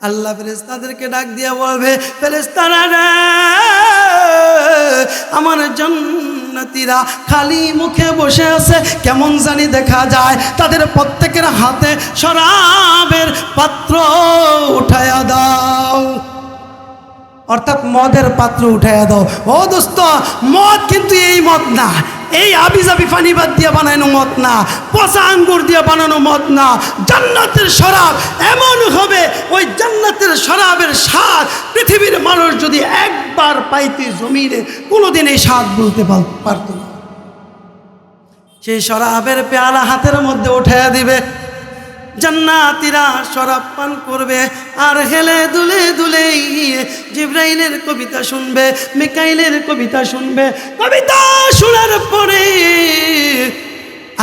আল্লাহ ফেরেশতাদেরকে ডাক দিয়া বলবে, ফেরেশতারা রে, আমার জান্নাতীরা খালি মুখে বসে আছে, কেমন জানি দেখা যায়। তাদের প্রত্যেকের হাতে শরাবের পাত্র উঠায়া দাও, অর্থাৎ মদের পাত্র উঠাইয়া দাও। ও দোস্ত, মদ কিন্তু এই মদ না, এই আবিজাবি পানি বাদ দিয়ে বানানো মদ না, পচা আঙ্গুর দিয়ে বানানো মদ না। জান্নাতের শরাব এমন হবে, ওই জান্নাতের শরাবের স্বাদ পৃথিবীর মানুষ যদি একবার পাইতে জমিনে কোনোদিন এই স্বাদ বলতে পারত না। সেই শরাবের পেয়ালা হাতের মধ্যে উঠাইয়া দিবে, জান্নাতীরা শরাব পান করবে আর হেলে দুলে দুলে জিবরাইলের কবিতা শুনবে, মিকাইলের কবিতা শুনবে। কবিতা শোনার পরে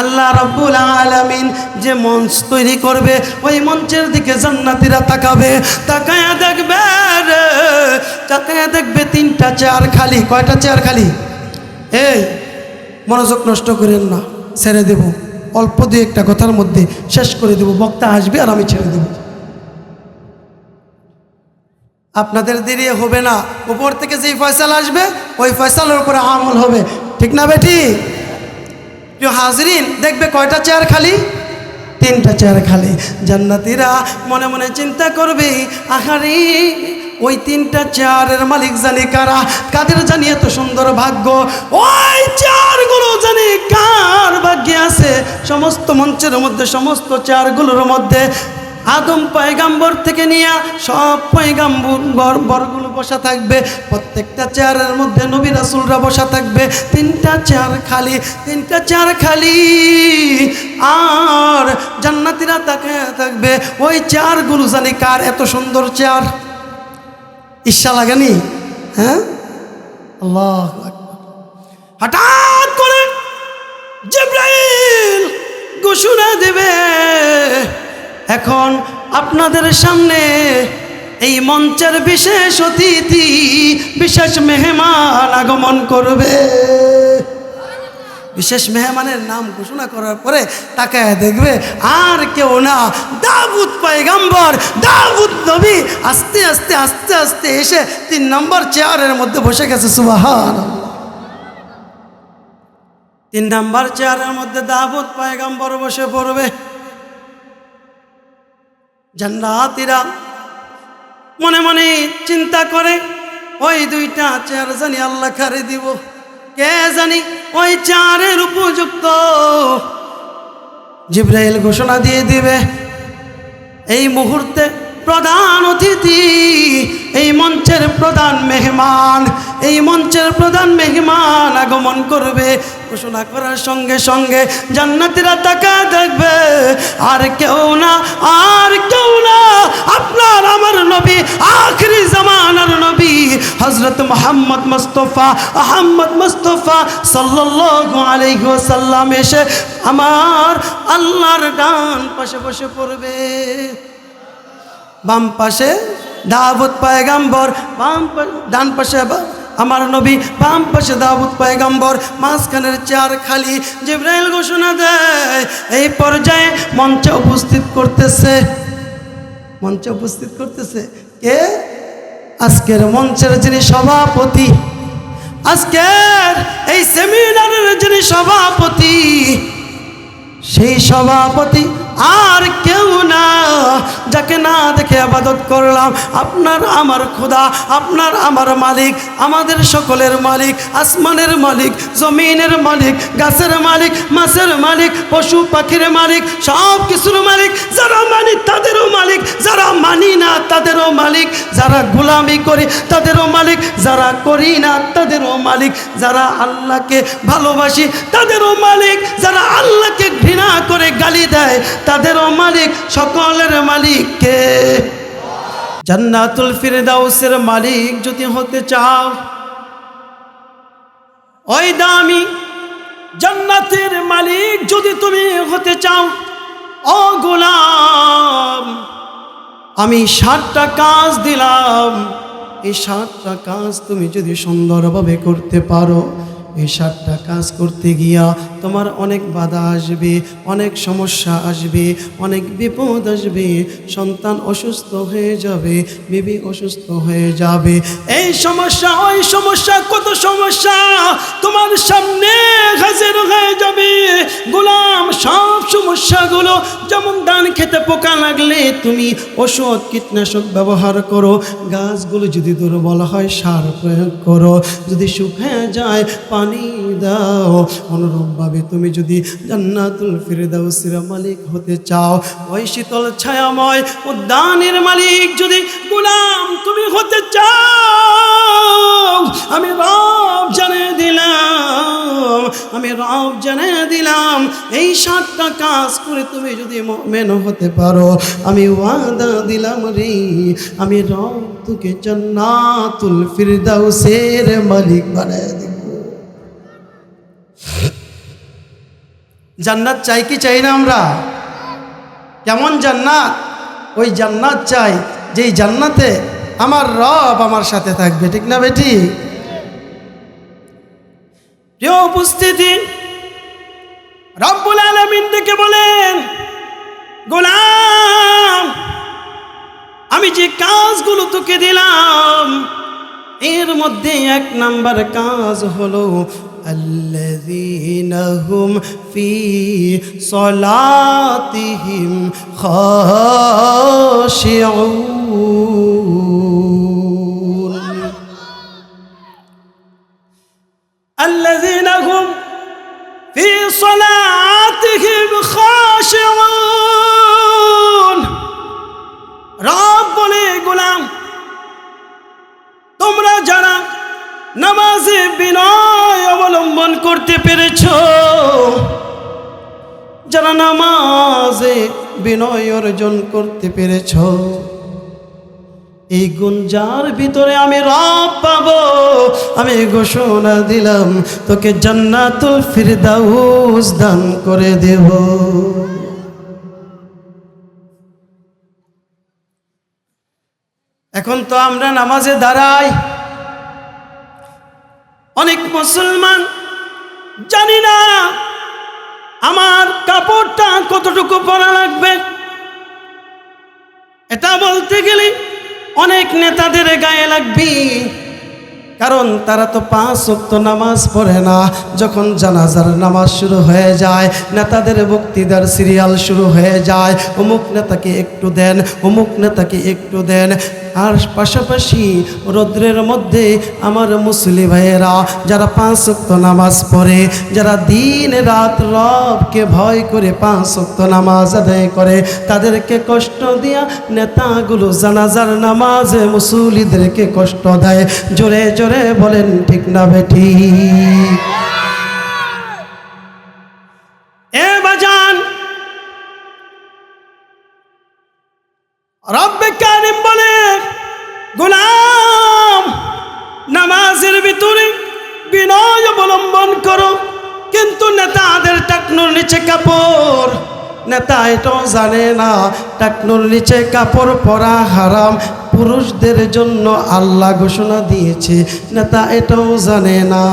আল্লাহ রাব্বুল আলামিন যে মঞ্চ তৈরি করবে, ওই মঞ্চের দিকে জান্নাতীরা তাকাবে। তাকায়া দেখবে রে, তাকায়া দেখবে তিনটা চেয়ার খালি। কয়টা চেয়ার খালি? এই মনোযোগ নষ্ট করেন না, ছেড়ে দেব অল্প দুই একটা কথার মধ্যে শেষ করে দেব। বক্তা আসবে আর আমি ছেড়ে দেব, আপনাদের দেরি হবে না। উপর থেকে যেই ফয়সালা আসবে ওই ফয়সালার উপরে আমল হবে, ঠিক না বেটি? প্রিয় হাজরিন, দেখবে কয়টা চেয়ার খালি? তিনটা চেয়ার খালি। জান্নাতীরা মনে মনে চিন্তা করবে, আহারে ওই তিনটা চেয়ারের মালিক জানি কারা, কাদের জানি এত সুন্দর ভাগ্য, ওই চেয়ারগুলো জানি কার ভাগ্যে আছে। সমস্ত মঞ্চের মধ্যে, সমস্ত চেয়ারগুলোর মধ্যে আদম পয়গাম্বর থেকে নিয়ে সব পয়গাম্বর বরগুলো বসা থাকবে। প্রত্যেকটা চেয়ারের মধ্যে নবী রাসূলরা বসা থাকবে। তিনটা চেয়ার খালি, তিনটা চেয়ার খালি। আর জান্নাতীরা তাকায় থাকবে, ওই চেয়ারগুলো জানি কার, এত সুন্দর চেয়ার। ঈর্ষা লাগেনি? হ্যাঁ, আল্লাহু আকবার। হঠাৎ করে জিবরাইল ঘোষণা দেবে, এখন আপনাদের সামনে এই মঞ্চের বিশেষ অতিথি, বিশেষ মেহমান আগমন করবে। বিশেষ মেহমানের নাম ঘোষণা করার পরে তাকায় দেখবে আর কেউ না, দাউদ পয়গম্বর, দাউদ নবী আস্তে আস্তে আস্তে আস্তে এসে 3 নম্বর চেয়ারের মধ্যে বসে গেছে। সুবহানাল্লাহ। 3 নম্বর চেয়ারের মধ্যে দাউদ পয়গম্বর বসে পড়বে। জান্নাতীরা মনে মনে চিন্তা করে, ওই 2টা চেয়ার জানি আল্লাহ কারে দিব, কে জানি ওই চেয়ারের উপযুক্ত। জিবরাইল ঘোষণা দিয়ে দিবে, এই মুহূর্তে প্রধান অতিথি, এই মঞ্চের প্রধান মেহমান, এই মঞ্চের প্রধান মেহমান আগমন করবে। ঘোষণা করার সঙ্গে সঙ্গে জান্নাতীরা তাকায় দেখবে, আর কেউ না, আর কেউ না, আপনার আমার নবী, আখিরি জামানার নবী হযরত মুহাম্মদ মুস্তাফা, আহমদ মুস্তাফা সাল্লাল্লাহু আলাইহি ওয়াসাল্লাম এসে আমার আল্লাহর ডান পাশে বসে পড়বে। বাম পাশে দাউদ পয়গম্বর, ডান পাশে আমার নবী, বাম পাশে দাউদ পয়গম্বর, মাঝখানের চেয়ার খালি। জিবরাইল ঘোষণা দেয়, এই পর্যায়ে মঞ্চে উপস্থিত করতেছে, মঞ্চে উপস্থিত করতেছে কে? আজকের মঞ্চের যিনি সভাপতি, আজকের এই সেমিনারের যিনি সভাপতি, সেই সভাপতি আর কেউ না, যাকে না দেখে ইবাদত করলাম, আপনার আমার খোদা, আপনার আমার মালিক, আমাদের সকলের মালিক, আসমানের মালিক, জমিনের মালিক, গাছের মালিক, মাছের মালিক, পশু পাখির মালিক, সব কিছুর মালিক। যারা মানি তাদেরও মালিক, যারা মানি না তাদেরও মালিক, যারা গোলামি করি তাদেরও মালিক, যারা করি না তাদেরও মালিক, যারা আল্লাহকে ভালোবাসি তাদেরও মালিক, যারা আল্লাহকে ঘৃণা করে গালি দেয় তাদেরও মালিক। সকলের মালিক কে? জান্নাতুল ফিরদাউসের মালিক যদি হতে চাও, ওই দামি জান্নাতের মালিক যদি তুমি হতে চাও, ও গোলাম, আমি 7টা কাজ দিলাম, এই 7টা কাজ তুমি যদি সুন্দরভাবে করতে পারো, এই 7টা কাজ করতে গিয়া তোমার অনেক বাধা আসবে, অনেক সমস্যা আসবে, অনেক বিপদ আসবে, সন্তান অসুস্থ হয়ে যাবে, বিবি অসুস্থ হয়ে যাবে, এই সমস্যা ওই সমস্যা, কত সমস্যা তোমার সামনে হাজির হয়ে যাবে। গোলাম, সব সমস্যাগুলো যেমন ধান খেতে পোকা লাগলে তুমি ওষুধ কীটনাশক ব্যবহার করো, গাছগুলো যদি দুর্বল হয় সার প্রয়োগ করো, যদি শুকিয়ে যায় পানি দাও, অনুরূপভাবে তুমি যদি জান্নাতুল ফিরদাউসের মালিক হতে চাও, ওই শীতল ছায়াময় উদ্যানের মালিক যদি গোলাম তুমি হতে চাও, আমি রব জানিয়ে দিলাম, আমি রব জানিয়ে দিলাম, এই 7টা কাজ করে তুমি যদি মুমিন হতে পারো, আমি ওয়াদা দিলাম রে, আমি রব তোকে জান্নাতুল ফিরদাউসের মালিক বানিয়ে দেব। জান্নাত চাই কি চাই না আমরা? কেমন জান্নাত? ওই জান্নাত চাই যেই জান্নাতে আমার রব আমার সাথে থাকবে, ঠিক না বেটি? প্রিয় উপস্থিতি, রব্বুল আলামিন ডেকে বলেন, গোলাম আমি যে কাজগুলো তোকে দিলাম এর মধ্যে 1 নাম্বার কাজ হলো আল্লাযীনা হুম ফি সলাতিহিম খাশিউন, আল্লাযীনা হুম ফি সলাতিহিম খাশিউন। রব বলে, গোলাম তোমরা যারা নামাজে বিনয় অবলম্বন করতে পেরেছো, যারা নামাজে বিনয় অর্জন করতে পেরেছো, এই গুণ যার ভিতরে আমি রব পাবো, আমি ঘোষণা দিলাম তোকে জান্নাতুল ফিরদাউস দান করে দেব। এখন তো আমরা নামাজে দাঁড়াই, অনেক মুসলমান জানি না আমার কাপড়টা কতটুকু পরা লাগবে, এটা বলতে গেলে অনেক নেতাদের গায়ে লাগবে, কারণ তারা তো 5 ওয়াক্ত নামাজ পড়ে না। যখন জানাজার নামাজ শুরু হয়ে যায়, নেতাদের বক্তৃতার সিরিয়াল শুরু হয়ে যায়, অমুক নেতাকে একটু দেন, অমুক নেতাকে একটু দেন। আর পাশাপাশি রৌদ্রের মধ্যে আমার মুসলিম ভাইয়েরা যারা 5 ওয়াক্ত নামাজ পড়ে, যারা দিন রাত রবকে ভয় করে 5 ওয়াক্ত নামাজ আদায় করে, তাদেরকে কষ্ট দিয়া নেতাগুলো জানাজার নামাজে মুসল্লিদেরকে কষ্ট দেয়। জোরে জোরে বলেন ঠিক না বেঠি? এ বাজান, রব্বে কারিম বলে, গোলাম নামাজের ভিতরে বিনয় অবলম্বন করো, কিন্তু নেতাদের টাকনুর নিচে কাপড়, নেতা এটাও জানে না টাকনুর নিচে কাপড় পরা হারাম, পুরুষদের জন্য আল্লাহ ঘোষণা দিয়েছে, নেতা এটাও জানে না।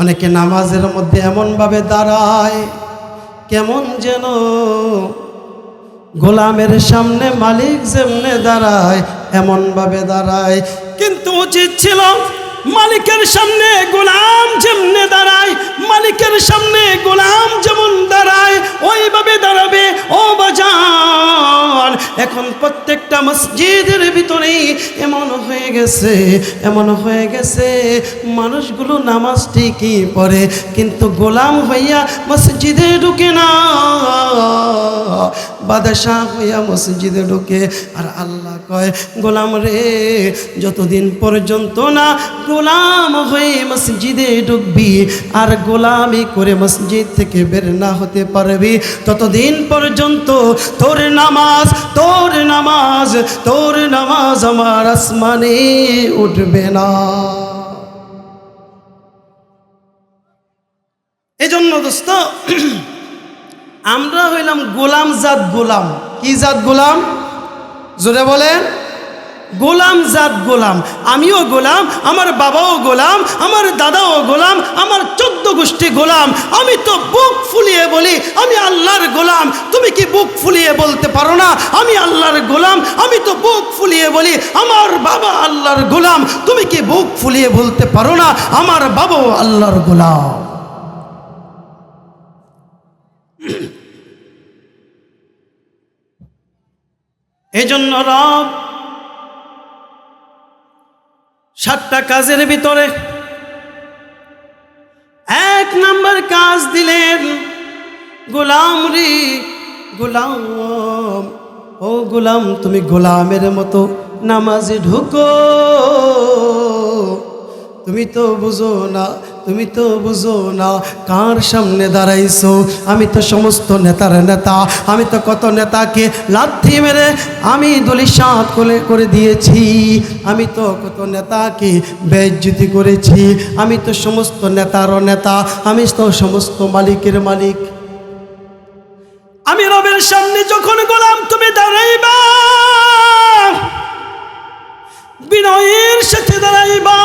অনেকে নামাজের মধ্যে এমনভাবে দাঁড়ায় কেমন যেন গোলামের সামনে মালিক যেমনে দাঁড়ায় এমনভাবে দাঁড়ায়, কিন্তু উচিত ছিল মালিকের সামনে গোলাম যেমনে দাঁড়ায়, মালিকের সামনে গোলাম যেমন দাঁড়ায় ওইভাবে দাঁড়াবে। ও বাজান, এখন প্রত্যেকটা মসজিদের ভিতরেই এমন হয়ে গেছে, এমন হয়ে গেছে, মানুষগুলো নামাজ ঠিকই পড়ে কিন্তু গোলাম হইয়া মসজিদে ঢুকে না, বাদশাহ হইয়া মসজিদে ঢুকে। আর আল্লাহ কয়, গোলাম রে, যতদিন পর্যন্ত না গোলাম হয়ে মসজিদে ঢুকবি আর গোলামি করে মসজিদ থেকে বের না হতে পারবি, ততদিন পর্যন্ত তোর নামাজ তোর নামাজ তোর নামাজ আমার আসমানে উঠবে না। এজন্য দোস্ত, আমরা হইলাম গোলাম জাত গোলাম। কি জাত গোলাম? জোরে বলেন। গোলাম জাত গোলাম, আমিও গোলাম, আমার বাবাও গোলাম, আমার দাদাও গোলাম, আমার 14 গোষ্ঠী গোলাম। আমি তো বুক ফুলিয়ে বলি আমি আল্লাহর গোলাম। তুমি কি বুক ফুলিয়ে বলতে পারো না আমি আল্লাহর গোলাম? আমি তো বুক ফুলিয়ে বলি আমার বাবা আল্লাহর গোলাম। তুমি কি বুক ফুলিয়ে বলতে পারো না আমার বাবাও আল্লাহর গোলাম? এই জন্য রব 7টা কাজের ভিতরে 1 নাম্বার কাজ দিলেন, গোলাম রে গোলাম, ও গোলাম তুমি গোলামের মতো নামাজে ঢুকো। তুমি তো বুঝো না, তুমি তো বুঝো না কার সামনে দাঁড়াইছো। আমি তো সমস্ত নেতার নেতা, আমি তো কত নেতাকে লাথি মেরে আমি দলিশাত করে দিয়েছি। আমি তো কত নেতাকে বেইজ্জতি করেছি। আমি তো সমস্ত নেতারও নেতা, আমি তো সমস্ত মালিকের মালিক। আমি রবের সামনে যখন গোলাম তুমি দাঁড়াইবা, বিনয়ের সাথে দাঁড়াইবা,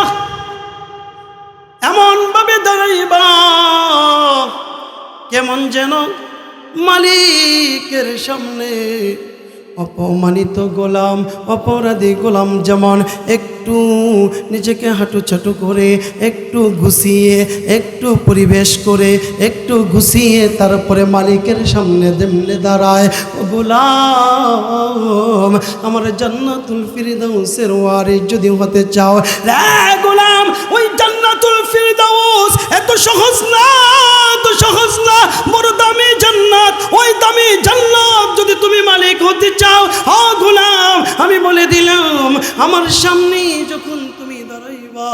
এমন ভাবে দাঁড়াইবা কেমন যেন মালিকের সামনে অপমানিত গোলাম, অপরাধী গোলাম যেমন একটু নিজেকে হাঁটুছাটু করে, একটু গুছিয়ে, একটু পরিবেশ করে, একটু গুছিয়ে তারপরে মালিকের সামনে যেমনে দাঁড়ায়। ও গোলাম, আমার জান্নাতুল ফিরদাউসের ওয়ারিস যদি হতে চাও, রে গোলাম, ওই জান্নাতুল ফিরদাউস এত সহজ না, এত সহজ না, বড় দামি জান্নাত। ওই দামি জান্নাত যদি তুমি মালিক হতে চাও, ও গোলাম আমি বলে দিলাম আমার সামনে যখন তুমি দাঁড়াইবা,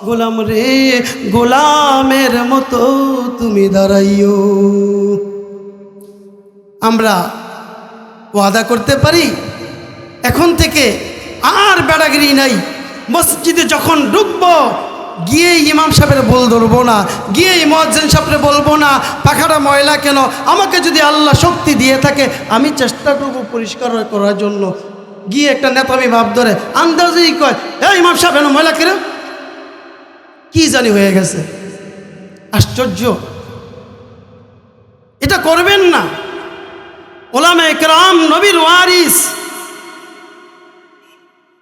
গোলাম রে গোলামের মতো তুমি দাঁড়াইও। আমরা ওয়াদা করতে পারি এখন থেকে আর বেড়াগিরি নাই। মসজিদে যখন ঢুকবো গিয়ে ইমাম সাহেবের বল ধরবো না, গিয়ে মুয়াজ্জিন সাহেবরে বলবো না পাখাটা ময়লা কেন। আমাকে যদি আল্লাহ শক্তি দিয়ে থাকে আমি চেষ্টা করব পরিষ্কার করার জন্য। গিয়ে একটা নেতামি ভাব ধরে আন্দাজেই কয়, এই ইমাম সাহেব এনে ময়লা কেন, কি জানি হয়ে গেছে। আশ্চর্য, এটা করবেন না। উলামায়ে কেরাম নবীর ওয়ারিস,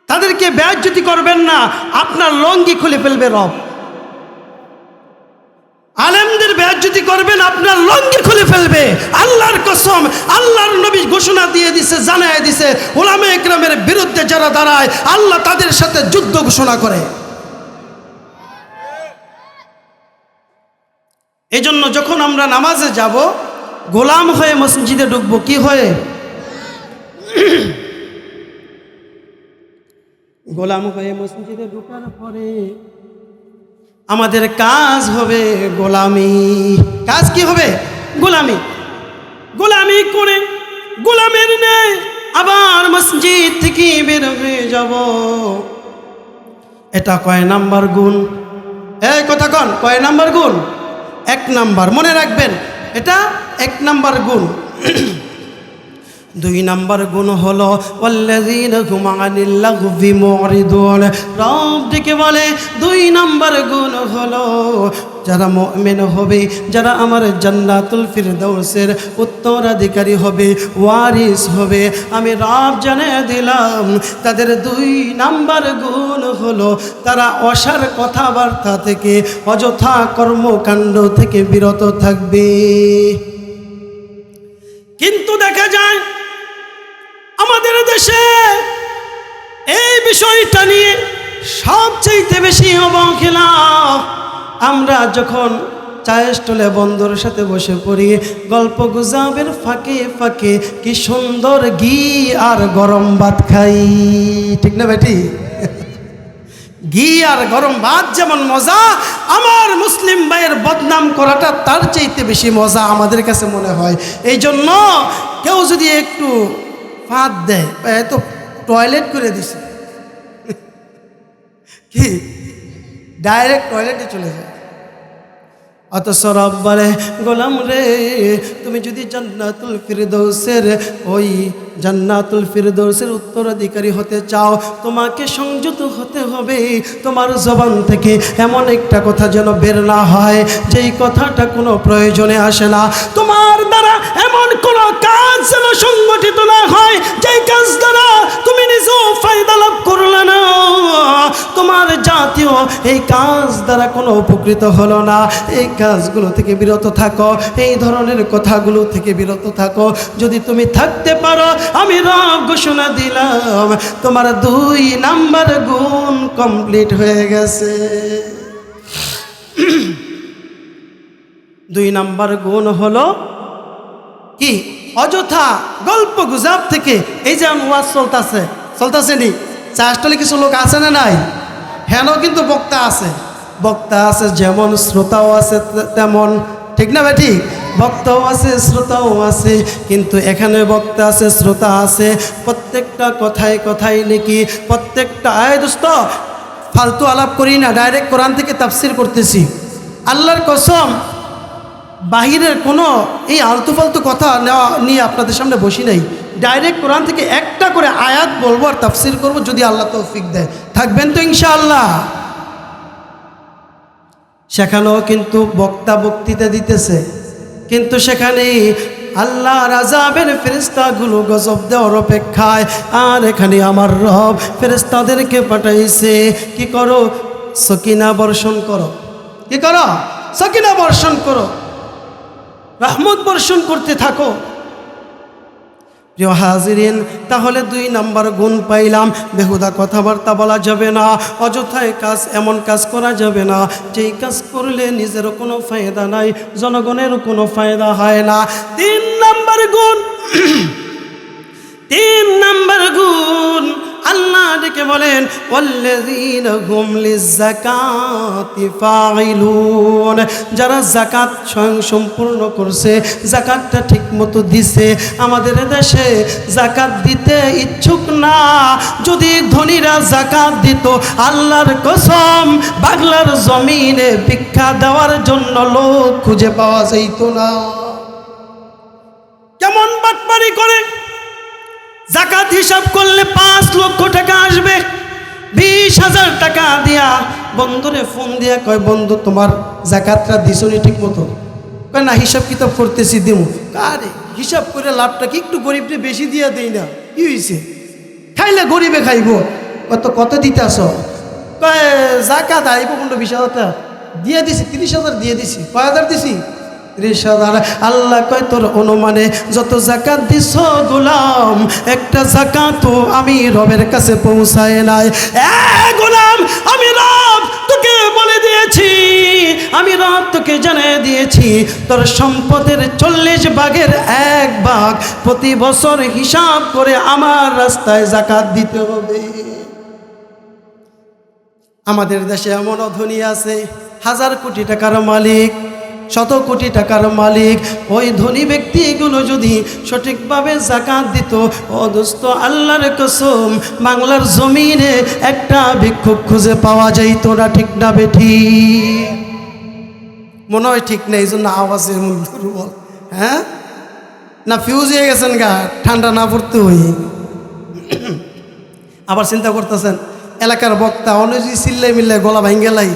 তাদেরকে বেইজ্জতি করবেন না। আপনার লঙ্গি খুলে ফেলবে রব। আলেমদের বেইজ্জতি করবেন, আপনার লঙ্গি খুলে ফেলবে। আল্লাহর কসম, আল্লাহর নবী ঘোষণা দিয়ে দিছে, জানায় দিছে, উলামায়ে কেরামের বিরুদ্ধে যারা দাঁড়ায় আল্লাহ তাদের সাথে যুদ্ধ ঘোষণা করে। এই জন্য যখন আমরা নামাজে যাব, গোলাম হয়ে মসজিদে ঢুকবো। কি হয়ে? গোলাম হয়ে মসজিদে ঢোকার পরে আমাদের কাজ হবে গোলামি। কাজ কি হবে? গোলামি। গোলামি করে গোলামের নেই আবার মসজিদ থেকে বের হয়ে যাব। এটা কয় নাম্বার গুণ? এই কথা কন, কয় নাম্বার গুণ? 1 নাম্বার। মনে রাখবেন, এটা 1 নাম্বার গুণ। 2 নাম্বার গুণ হলো ওয়াল্লাযীনা হুম আনিল লাগবি মুরিদুন। রব ডেকে বলে 2 নাম্বার গুণ হলো যারা মুমিন হবে, যারা আমার জান্নাতুল ফিরদাউসের উত্তরাধিকারী হবে, ওয়ারিস হবে, আমি রব জানিয়ে দিলাম তাদের 2 নাম্বার গুণ হলো তারা অসার কথাবার্তা থেকে, অযথা কর্মকাণ্ড থেকে বিরত থাকবে। কিন্তু দেখা যায় আমাদের দেশে এই বিষয়টা নিয়ে সবচেয়ে বেশি অবহেলা। আমরা যখন চায়ের স্টলে বন্ধুর সাথে বসে পড়ি, গল্প গুজবের ফাঁকে ফাঁকে কি সুন্দর ঘি আর গরম ভাত খাই, ঠিক না বেটি? ঘি আর গরম ভাত যেমন মজা, আমার মুসলিম ভাইয়ের বদনাম করাটা তার চাইতে বেশি মজা আমাদের কাছে মনে হয়। এই জন্য কেউ যদি একটু ফাঁদ দেয়, এত টয়লেট করে দিছে, কি ডাইরেক্ট টয়লেটে চলে যায়। অথচ রব বলে গোলাম রে তুমি যদি জান্নাতুল ফিরদৌসের ওই জান্নাতুল ফিরদৌসের উত্তরাধিকারী হতে চাও তোমাকে সংযত হতে হবে। তোমার জবান থেকে এমন একটা কথা যেন বের না হয় যেই কথাটা কোনো প্রয়োজনে আসে না। তোমার দ্বারা এমন কোনো কাজ যেন সংগঠিত না হয় যেই কাজ দ্বারা তুমি নিজেও ফায়দা লাভ করলে না, তোমার জাতীয় এই কাজ দ্বারা কোনো উপকৃত হলো না। এই কাজগুলো থেকে বিরত থাকো, এই ধরনের কথাগুলো থেকে বিরত থাকো। যদি তুমি থাকতে পারো আমি রব ঘোষণা দিলাম তোমার 2 নাম্বার গুণ কমপ্লিট হয়ে গেছে। 2 নাম্বার গুণ হলো কি? অযথা গল্প গুজব থেকে এই যে ওয়াজ চলতেছে নি চাষটলে কিছু লোক আছে না নাই? হেন কিন্তু বক্তা আছে যেমন শ্রোতাও আছে তেমন, ঠিক না ভাই? ঠিক, বক্তাও আছে শ্রোতাও আছে, কিন্তু এখানে বক্তা আছে শ্রোতা আছে, প্রত্যেকটা কথায় নাকি প্রত্যেকটা দোস্ত ফালতু আলাপ করি না, ডাইরেক্ট কোরআন থেকে তাফসির করতেছি। আল্লাহর কসম বাহিরের কোনো এই আলতু ফালতু কথা নেওয়া নিয়ে আপনাদের সামনে বসি নাই। ডাইরেক্ট কোরআন থেকে একটা করে আয়াত বলবো আর তাফসির করব যদি আল্লাহ তৌফিক দেয়। থাকবেন তো ইনশাআল্লাহ? সেখানেও কিন্তু বক্তা বক্তৃতা দিতেছে, কিন্তু সেখানে আল্লাহর আযাবের ফেরেশতাগুলো গজব দেওয়ার অপেক্ষায়। আর এখানে আমার রব ফেরেশতাদেরকে পাঠাইছে কি করো? সকিনা বর্ষণ করো। কি করো? সকিনা বর্ষণ করো, রহমত বর্ষণ করতে থাকো। প্রিয় হাজিরিন, তাহলে 2 নাম্বার গুণ পাইলাম। বেহুদা কথাবার্তা বলা যাবে না, অযথায় এমন কাজ করা যাবে না যেই কাজ করলে নিজেরও কোনো ফায়দা নাই, জনগণেরও কোনো ফায়দা হয় না। 3 নাম্বার গুণ 3 নাম্বার গুণ আল্লাহ ডেকে বলেন ওয়াল্লাযীনা হুম লিযাকাতি ফাইলুন, যারা যাকাত স্বয়ং সম্পূর্ণ করছে, যাকাতটা ঠিক মতো দিছে। আমাদের দেশে যাকাত দিতে ইচ্ছুক না। যদি ধনীরা যাকাত দিত আল্লাহর কসম বাংলার জমিনে ভিক্ষা দেওয়ার জন্য লোক খুঁজে পাওয়া যাইত না। কেমন বাটপারি করে যাকাত হিসাব করলে 5 লক্ষ টাকা আসবে। 20,000 টাকা দিয়া বন্ধুরে ফোন দিয়া কয় বন্ধু তোমার যাকাতটা দিছনি ঠিক মতো? কয় না, হিসাব কিতাব করতেছি দিমু। আরে হিসাব করে লাভটা কি একটু গরিবরে বেশি দিয়া দেই না? কি হয়েছে? খাইলে গরিবে খাইব। কত দিতে আস? কয় যাকাত আইব 15-20,000 টাকা দিয়ে দিছি, 30,000 দিয়ে দিছি। কয় হাজার দিছি? 30,000। আল্লাহ কয় তোর অনুমানে যত যাকাত দিছ গোলাম, একটা যাকাতও আমি রবের কাছে পৌঁছায় নাই। গোলাম, আমি রব তোকে বলে দিয়েছি, আমি রব তোকে জানিয়ে দিয়েছি তোর সম্পদের 40 ভাগের 1 ভাগ প্রতি বছর হিসাব করে আমার রাস্তায় যাকাত দিতে হবে। আমাদের দেশে এমন ধনী আছে, 1000 কোটি টাকার মালিক, 100 কোটি টাকার মালিক। ওই ধনী ব্যক্তিগুলো যদি সঠিকভাবে যাকাত দিত, ও দোস্ত আল্লাহর কসম বাংলার জমিনে একটা ভিক্ষুক খুঁজে পাওয়া যাইত না। ঠিক না বেঠি? মনে হয় ঠিক নেই, এই জন্য আওয়াজের মূল দুর্বল। হ্যাঁ না, ফিউজ হয়ে গেছেন গা, ঠান্ডা না পড়তে হই। আবার চিন্তা করতেছেন এলাকার বক্তা অনুযায়ী চিল্লাই মিল্লাই গলা ভাঙ্গেলাই,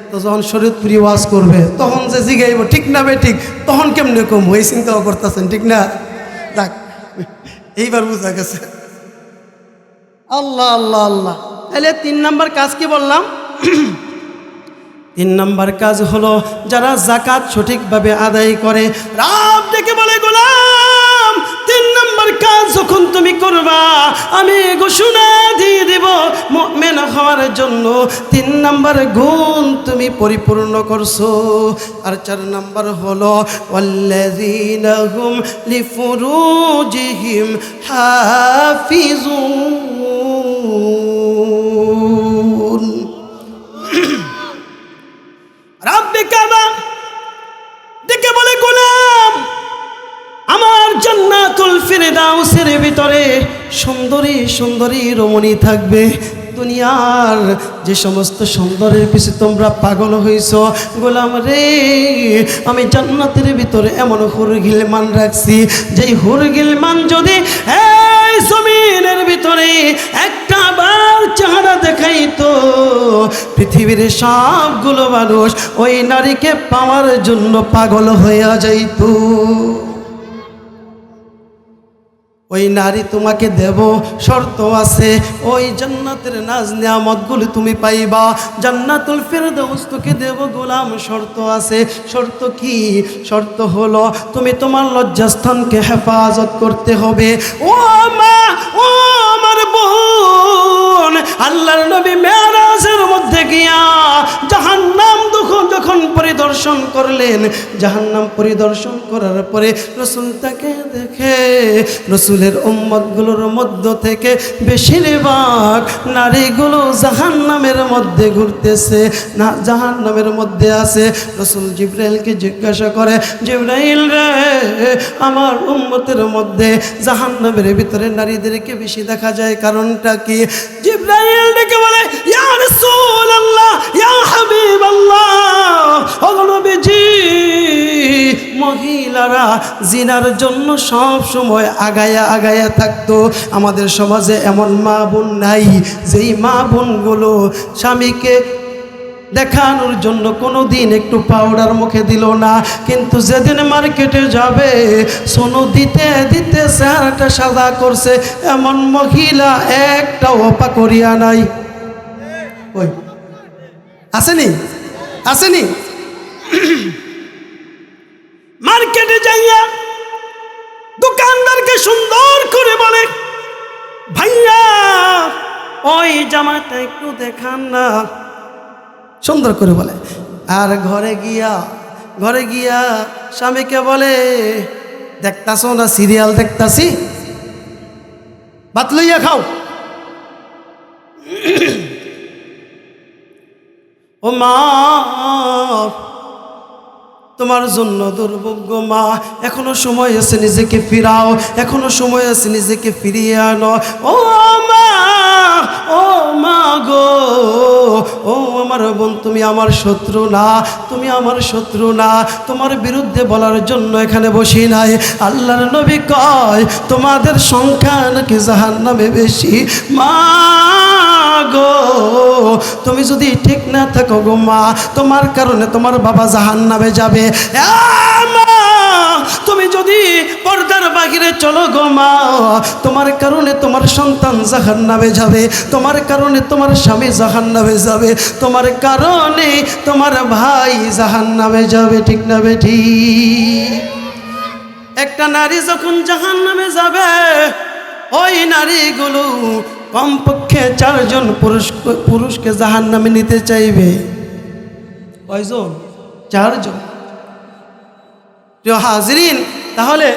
তো যখন শরীয়তপুরি ওয়াজ করবে তখন যে জিগাইব ঠিক না বে ঠিক, তখন কেমনে কম ওই চিন্তাও করতেছেন, ঠিক না? দেখ এইবার বুঝা গেছে। আল্লাহ আল্লাহ আল্লাহ। তাহলে 3 নাম্বার কাজ কি বললাম? 3 নাম্বার কাজ হলো যারা যাকাত সঠিকভাবে আদায় করে। রব ডেকে বলে গোলাম 3 নাম্বার কাজ যখন তুমি করবা আমি ঘোষণা দিয়ে দেব মুমিন হওয়ার জন্য 3 নাম্বার গুণ তুমি পরিপূর্ণ করছো। আর 4 নাম্বার হলো ওয়াল্লাযীনা হুম লিফুরুজিহিম হাফিজুন। রাব্বে কাবা ডেকে বলে গোলাম আমার জান্নাতুল ফিরদাউসের ভিতরে সুন্দরী সুন্দরী রমণী থাকবে, দুনিয়ার যে সমস্ত সুন্দরের পিছে তোমরা পাগল হইছ, গোলাম রে আমি জান্নাতের ভিতরে এমন হুর গিলমান রাখছি, যেই হুর গিলমান যদি এই জমিনের ভিতরে একটা বার চেহারা দেখাইতো, পৃথিবীর সবগুলো মানুষ ওই নারীকে পাওয়ার জন্য পাগল হইয়া যাইত। ওই নারী তোমাকে দেব, শর্ত আছে, ওই জান্নাতের নাজ নিয়ামতগুলো তুমি পাইবা, জান্নাতুল ফেরদাউস তোকে দেব গোলাম, শর্ত আছে। শর্ত কি? শর্ত হলো তুমি তোমার লজ্জাস্থানকে হেফাজত করতে হবে। ও মা, ও আমার বোন, আল্লাহর নবী মেরাজের মধ্যে গিয়া জাহান্নাম যখন পরিদর্শন করলেন, জাহান্নাম পরিদর্শন করার পরে রাসূল তাকে দেখে রাসূলের উম্মতগুলোর মধ্য থেকে বেশিরভাগ নারীগুলো জাহান্নামের মধ্যে ঘুরতেছে, না জাহান্নামের মধ্যে আছে। রাসূল জিবরাইলকে জিজ্ঞাসা করে, জিবরাইল রে, আমার উম্মতের মধ্যে জাহান্নামের ভিতরে নারীদেরকে বেশি দেখা যায়, কারণটা কি? জিবরাইল ডেকে বলে, ইয়া রাসূলুল্লাহ, ইয়া হাবিবাল্লাহ, ও নবীজি, মহিলারা জিনার জন্য সব সময় আগায়া থাকতো। আমাদের সমাজে এমন মা বোন নাই যেই মা বোনগুলো স্বামীকে দেখানোর জন্য কোনো দিন একটু পাউডার মুখে দিল না, কিন্তু যেদিন মার্কেটে যাবে সোনো দিতে দিতে চেহারাটা সাদা করছে, এমন মহিলা একটাও পাকড়িয়া নাই। ওই আসেনি, আসেনি? মার্কেটে যাইয়া দোকানদারকে সুন্দর করে বলে, ভাইয়া ওই জামাটা একটু দেখান না, সুন্দর করে বলে। আর ঘরে গিয়া স্বামীকে বলে, দেখতাছো না সিরিয়াল দেখতাছি, ভাত লইয়া খাও। ও মা, তোমার জন্য দুর্ভাগ্য মা, এখনো সময় আছে, নিজেকে ফিরাও, এখনো সময় আছে, নিজেকে ফিরিয়ে আনো। ও মা, ও মা গো, ও আমার বোন, তুমি আমার শত্রু না, তুমি আমার শত্রু না, তোমার বিরুদ্ধে বলার জন্য এখানে বসি নাই। আল্লাহর নবী কয়, তোমাদের সংখ্যা নাকি জাহান্নামে বেশি। মা গো, তুমি যদি ঠিক না থাকো গো মা, তোমার কারণে তোমার বাবা জাহান্নামে যাবে। মা, তুমি যদি পর্দার বাহিরে চলো গো মা, তোমার কারণে তোমার সন্তান জাহান্নামে যাবে, তোমার কারণে তোমার স্বামী জাহান্নামে যাবে, তোমার কারণে তোমার ভাই জাহান্নামে যাবে। ঠিক না বেঠি? একটা নারী যখন জাহান্নামে যাবে, ওই নারীগুলো কমপক্ষে 4 জন পুরুষকে জাহান্নামে নিতে চাইবে। কয়জন? 4 জন। প্রিয় হাজরিন, তাহলে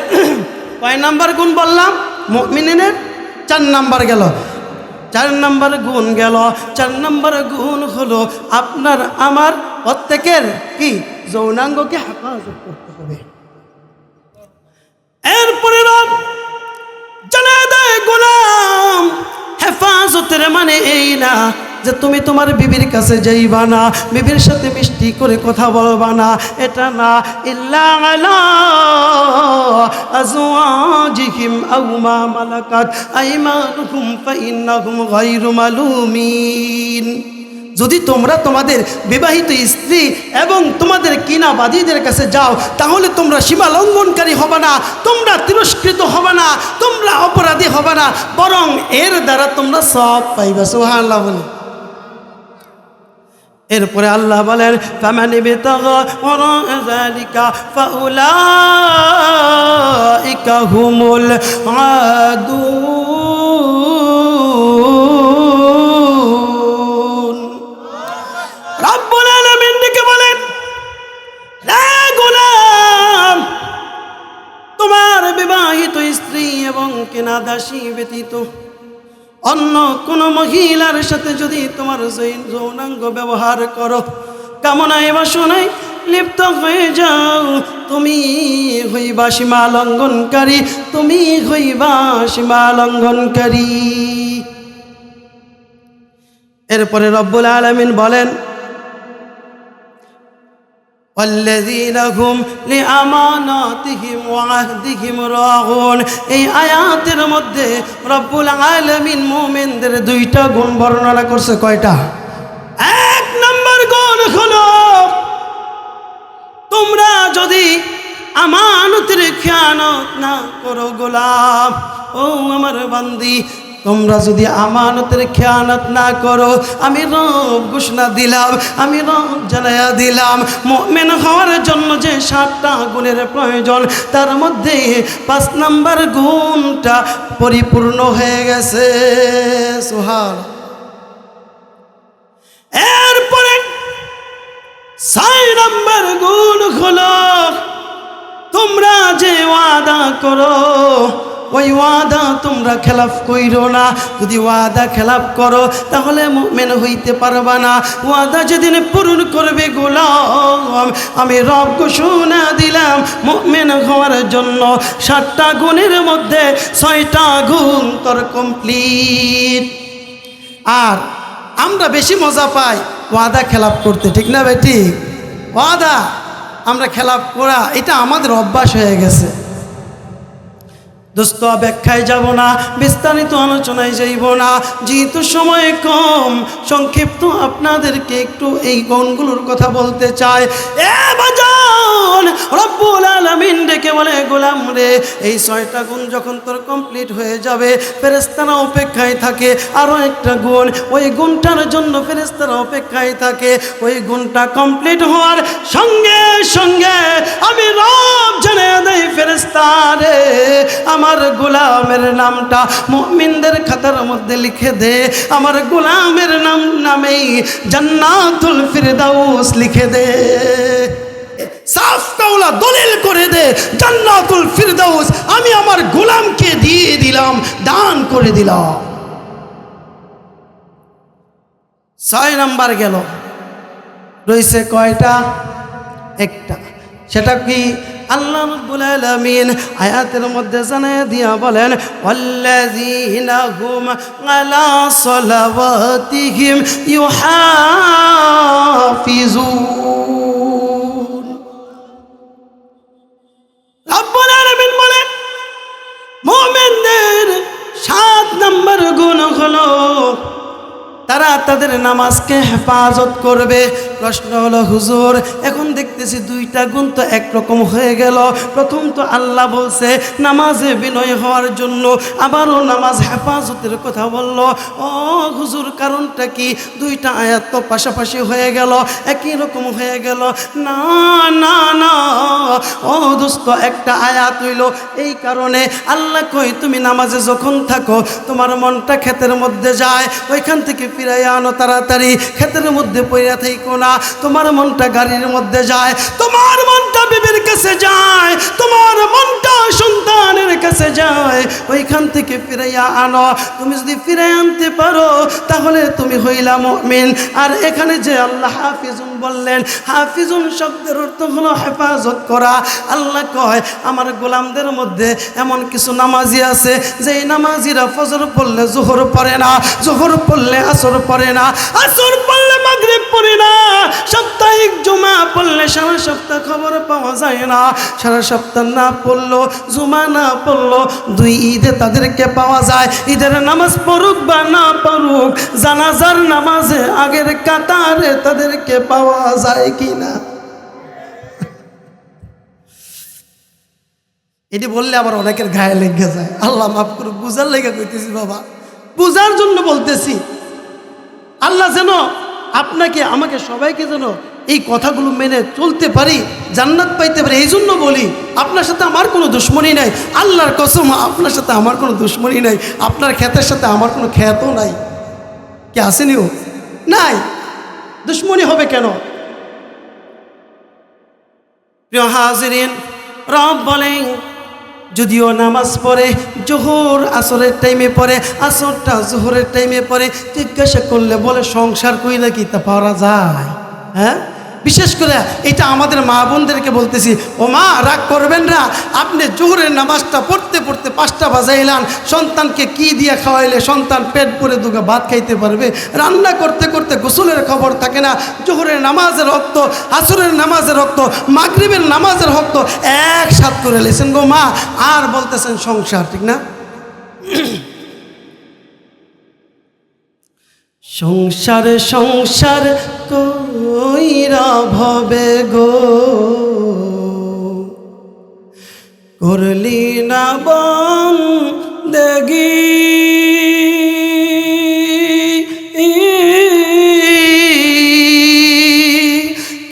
কয় নাম্বার গুণ বললাম? মুমিনের 4 নাম্বার গেল, 4 নাম্বার গুণ গেল। 4 নাম্বার গুণ হলো আপনার আমার প্রত্যেকের কি যৌনাঙ্গকে হেফাজত করতে হবে। এরপরে রব জানা দেয় গোলাম, হেফাজতের মানে এই না যে তুমি তোমার বিবির কাছে যাইবা না, বিবির সাথে মিষ্টি করে কথা বলবা না, এটা না। ইল্লা আলা আজওয়াজিহিম আও মা মালাকাত আইমানুহুম ফাইন্নাহুম গায়রু মালুমিন। যদি তোমরা তোমাদের বিবাহিত স্ত্রী এবং তোমাদের কিনাবাদীদের কাছে যাও, তাহলে তোমরা সীমা লঙ্ঘনকারী হবে না, তোমরা তিরস্কৃত হবে না, তোমরা অপরাধী হবে না, বরং এর দ্বারা তোমরা সব পাইবা। সুবহানাল্লাহ বলে। এরপরে আল্লাহ বলেন, ফামান ইবতাগা ওয়ারা যালিকা ফাউলাইকা হুমুল আদুন। রব্বুল আলামিন ডেকে বলেন, হে গোলাম, তোমার বিবাহিত স্ত্রী এবং কেনাদাসী ব্যতীত অন্য কোনো মহিলার সাথে যদি তোমার যৌনাঙ্গ ব্যবহার করো, কামনায় বাসনায় লিপ্ত হয়ে যাও, তুমি হইবা সীমা লঙ্ঘনকারী, তুমি হইবা সীমা লঙ্ঘনকারী। এরপরে রব্বুল আলামিন বলেন ওয়াল্লাযীনা হুম লিআমানাতিহিম ওয়া আহদিহিম রাউন। এই আয়াতের মধ্যে রব্বুল আলামিন মুমিনদের দুইটা গুণ বর্ণনা করছে। কয়টা? এক নম্বর গুণ হলো তোমরা যদি আমানতের খেয়ানত না করো গোলাম, ও আমার বান্দি, তোমরা যদি আমানতের খেয়ানত না করো, আমি রব ঘোষণা দিলাম, আমি রব জানাইয়া দিলাম, মুমিন হওয়ার জন্য যে 7টা গুণের প্রয়োজন তার মধ্যে 5 নম্বর গুণটা পরিপূর্ণ হয়ে গেছে। সুবহানাল্লাহ। এরপরে 6 নম্বর গুণ হলো তোমরা যে ওয়াদা করো ওই ওয়াদা তোমরা খেলাফ কইরো না। যদি ওয়াদা খেলাফ করো তাহলে মুমিন হইতে পারবা না। ওয়াদা যেদিন পূরণ করবে গোলাম, আমি রব ঘোষণা দিলাম মুমিন হওয়ার জন্য 7টা গুণের মধ্যে 6টা গুণ তোর কমপ্লিট। আর আমরা বেশি মজা পাই ওয়াদা খেলাফ করতে, ঠিক না ভাই? ঠিক। ওয়াদা আমরা খেলাফ করা এটা আমাদের অভ্যাস হয়ে গেছে। দোস্ত ব্যাখ্যায় যাব না, বিস্তারিত আলোচনায় যাইব না, যেহেতু সময় কম, সংক্ষিপ্ত আপনাদেরকে একটু এই গুণগুলোর কথা বলতে চাই। এ বাজান, রব্বুল আলামিন ডেকে বলে গোলাম রে, এই 6টা গুণ যখন তোর কমপ্লিট হয়ে যাবে ফেরেশতারা অপেক্ষায় থাকে। আরও একটা গুণ, ওই গুণটার জন্য ফেরেশতারা অপেক্ষায় থাকে। ওই গুণটা কমপ্লিট হওয়ার সঙ্গে সঙ্গে আমি রব জানিয়ে দেই ফেরেশতারে আমার গোলামের নামটা মুমিনদের খাতার মধ্যে লিখে দে, আমার গোলামের নামেই জান্নাতুল ফিরদাউস লিখে দে। সাফ কাওলা দলিল করে দে, জান্নাতুল ফিরদাউস আমি আমার গোলামকে দিয়ে দিলাম, দান করে দিলাম। 6 নাম্বার গেল, রয়েছে কয়টা? একটা। সেটা কি? আল্লাহ রাব্বুল আলামিন আয়াতের মধ্যে জানায় দিয়া বলেন ওয়াল্লাযীনা হুম আলা সালাওয়াতিহিম ইউহাফিজুন। রাব্বুল আলামিন বলেন মুমিনদের 7 নম্বর গুণ হলো তারা তাদের নামাজকে হেফাজত করবে। প্রশ্ন হলো হুজুর, এখন দেখতেছি 2টা গুণ তো একরকম হয়ে গেল। প্রথম তো আল্লাহ বলছে নামাজে বিনয় হওয়ার জন্য, আবারও নামাজ হেফাজতের কথা বলল। ও হুজুর, কারণটা কি? 2টা আয়াত তো পাশাপাশি হয়ে গেল, একই রকম হয়ে গেল। না না না, ও দোস্ত, একটা আয়াত হইল। এই কারণে আল্লাহ কই তুমি নামাজে যখন থাকো তোমার মনটা ক্ষেতের মধ্যে যায়, ওইখান থেকে ফিরাইয়া আনো তাড়াতাড়ি, ক্ষেতের মধ্যে পড়িয়া থাইকো না। তোমার মনটা গাড়ির মধ্যে যায়, তোমার মনটা বিবির কাছে যায়, তোমার মনটা সন্তানের কাছে যায়, ওইখান থেকে ফিরাইয়া আনো। তুমি যদি ফিরাই আনতে পারো তাহলে তুমি হইলা মুমিন। আর এখানে যে আল্লাহ হাফিজুন বললেন, হাফিজুন শব্দের অর্থ হলো হেফাজত করা। আল্লাহ কয় আমার গোলামদের মধ্যে এমন কিছু নামাজি আছে যেই নামাজিরা ফজর পড়লে জোহর পড়ে না, জোহর পড়লে আসর পড়ে না, আসর পড়লে মাগরিব পড়ে না, সাপ্তাহিক জুমা পড়লে সারা সপ্তাহ খবর পাওয়া যায় না, সারা সপ্তাহ না পড়লো, জুমা না পড়লো, 2 ঈদে তাদেরকে পাওয়া যায়। ঈদের নামাজ পড়ুক বা না পড়ুক, জানাজার নামাজে আগের কাতারে তাদেরকে পাওয়া যায় কিনা? এটি বললে আবার অনেকের গায়ে লেগে যায়। আল্লাহ মাফ করুক, বুঝার লেগে কইতেছি বাবা, বুঝার জন্য বলতেছি। আল্লাহ যেন আপনাকে আমাকে সবাইকে যেন এই কথাগুলো মেনে চলতে পারি, জান্নাত পাইতে পারি, এই জন্য বলি। আপনার সাথে আমার কোনো দুশ্মনী নাই, আল্লাহর কসম আপনার সাথে আমার কোনো দুশ্মনী নাই, আপনার ক্ষেতের সাথে আমার কোনো ক্ষেতও নাই। কে আসেনিও নাই, দুশ্মনী হবে কেন? প্রিয় হাজিরিন, রব বলেন যদিও নামাজ পড়ে জোহর আসরের টাইমে পড়ে, আসরটা জোহরের টাইমে পড়ে, জিজ্ঞাসা করলে বলে সংসার কইলে কি তা পাওয়া যায়? হ্যাঁ, বিশেষ করে এটা আমাদের মা বোনদেরকে বলতেছি, ও মা রাগ করবেন না, আপনি জোহরের নামাজটা পড়তে পড়তে 5টা বাজাইলান, সন্তানকে কি দিয়ে খাওয়াইলে সন্তান পেট ভরে দুগা ভাত খাইতে পারবে? রান্না করতে করতে গোসলের খবর থাকে না, জোহরের নামাজের রক্ত, আসরের নামাজের রক্ত, মাগরিবের নামাজের রক্ত একসাথ করে লেছেন গো মা, আর বলতেছেন সংসার, ঠিক না? সংসার সংসার কইরা ভবে গো, করলি না বন্দেগি,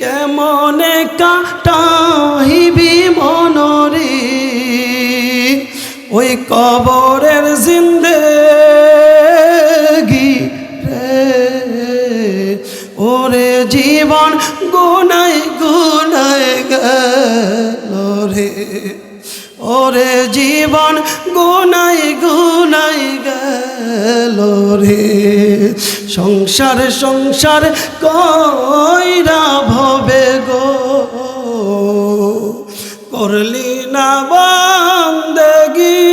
কেমনে কাটাইবি মনরে ওই কবরের জিন্দেগি রে, ওরে জীবন গুনাই গুনাই গেল রে, ওরে জীবন গুনাই গুনাই গেল রে। সংসার সংসার কইরা ভবে গো, করলি না বন্দেগি,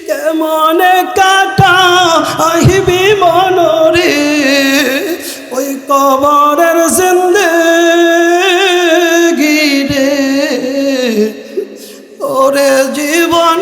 কেমনে কাটাইবি মনরে ওই কবরের জিন্দেগি রে, ওরে জীবন